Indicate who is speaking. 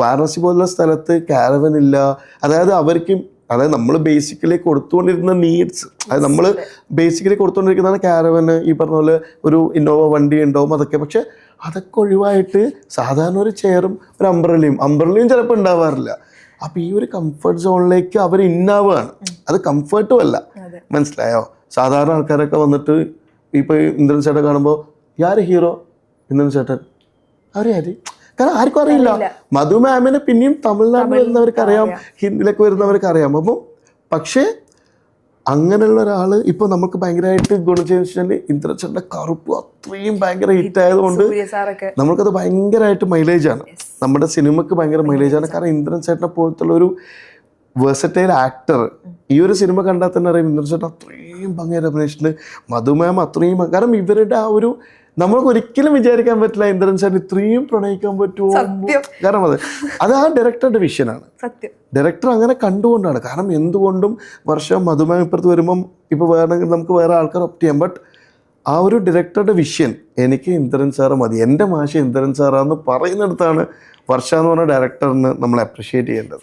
Speaker 1: വാരണാസി പോലുള്ള സ്ഥലത്ത് കാരവൻ ഇല്ല. അതായത് അതായത് നമ്മൾ ബേസിക്കലി കൊടുത്തുകൊണ്ടിരുന്ന നീഡ്സ്, അതായത് നമ്മൾ ബേസിക്കലി കൊടുത്തുകൊണ്ടിരിക്കുന്നതാണ് കാരവന്, ഈ പറഞ്ഞ പോലെ ഒരു ഇന്നോവ വണ്ടി ഉണ്ടാവും, അതൊക്കെ. പക്ഷെ അതൊക്കെ ഒഴിവായിട്ട് സാധാരണ ഒരു ചെയറും ഒരു അംബ്രല്ലയും ചിലപ്പോൾ ഉണ്ടാവാറില്ല. അപ്പം ഈ ഒരു കംഫർട്ട് സോണിലേക്ക് അവർ ഇന്നാവുകയാണ്. അത് കംഫർട്ടും അല്ല, മനസ്സിലായോ? സാധാരണ ആൾക്കാരൊക്കെ വന്നിട്ട് ഇപ്പോൾ ഇന്ദ്രൻ ചേട്ടൻ കാണുമ്പോൾ യാര് ഹീറോ, ഇന്ദ്രൻ ചേട്ടൻ ആര്, കാരണം ആർക്കും അറിയില്ല. മധു മാമിനെ പിന്നെയും തമിഴ്നാട്ടിൽ വരുന്നവർക്ക് അറിയാം, ഹിന്ദിയിലൊക്കെ വരുന്നവർക്ക് അറിയാം. അപ്പം പക്ഷേ അങ്ങനെയുള്ള ഒരാൾ ഇപ്പോൾ നമുക്ക് ഭയങ്കരമായിട്ട് ഗുണം ചെയ്യുന്ന വെച്ചാൽ ഇന്ദ്രൻ ചേട്ടൻ്റെ കറുപ്പ് അത്രയും ഭയങ്കര ഹിറ്റ് ആയതുകൊണ്ട് നമുക്കത് ഭയങ്കരമായിട്ട് മൈലേജാണ്, നമ്മുടെ സിനിമക്ക് ഭയങ്കര മൈലേജാണ്. കാരണം ഇന്ദ്രൻ ചേട്ടനെ പോലത്തുള്ള ഒരു വേഴ്സറ്റൈൽ ആക്ടർ ഈ ഒരു സിനിമ കണ്ടാൽ തന്നെ അറിയാം ഇന്ദ്രൻ ചേട്ടൻ അത്രയും ഭംഗിയായിട്ട് അഭിനയിച്ചിട്ടുണ്ട്. മധു മാം അത്രയും, കാരണം ഇവരുടെ ആ ഒരു നമ്മൾക്ക് ഒരിക്കലും വിചാരിക്കാൻ പറ്റില്ല ഇന്ദ്രൻ ചേട്ടൻ ഇത്രയും പ്രണയിക്കാൻ പറ്റുമോ. കാരണം അത് ആ ഡയറക്ടറുടെ വിഷനാണ്. ഡയറക്ടർ അങ്ങനെ കണ്ടുകൊണ്ടാണ്. കാരണം എന്തുകൊണ്ടും വർഷം മധുമാം ഇപ്പുറത്ത് വരുമ്പം ഇപ്പോൾ വേണമെങ്കിൽ നമുക്ക് വേറെ ആൾക്കാർ ഒപ്റ്റ് ചെയ്യാം. ബട്ട് ആ ഒരു ഡയറക്ടറുടെ വിഷൻ, എനിക്ക് ഇന്ദ്രൻ സാറ് മതി, എൻ്റെ മാഷ ഇന്ദ്രൻ സാറാന്ന് പറയുന്നിടത്താണ് വർഷ എന്ന് പറഞ്ഞ ഡയറക്ടറിന് നമ്മൾ അപ്രിഷ്യേറ്റ് ചെയ്യേണ്ടത്.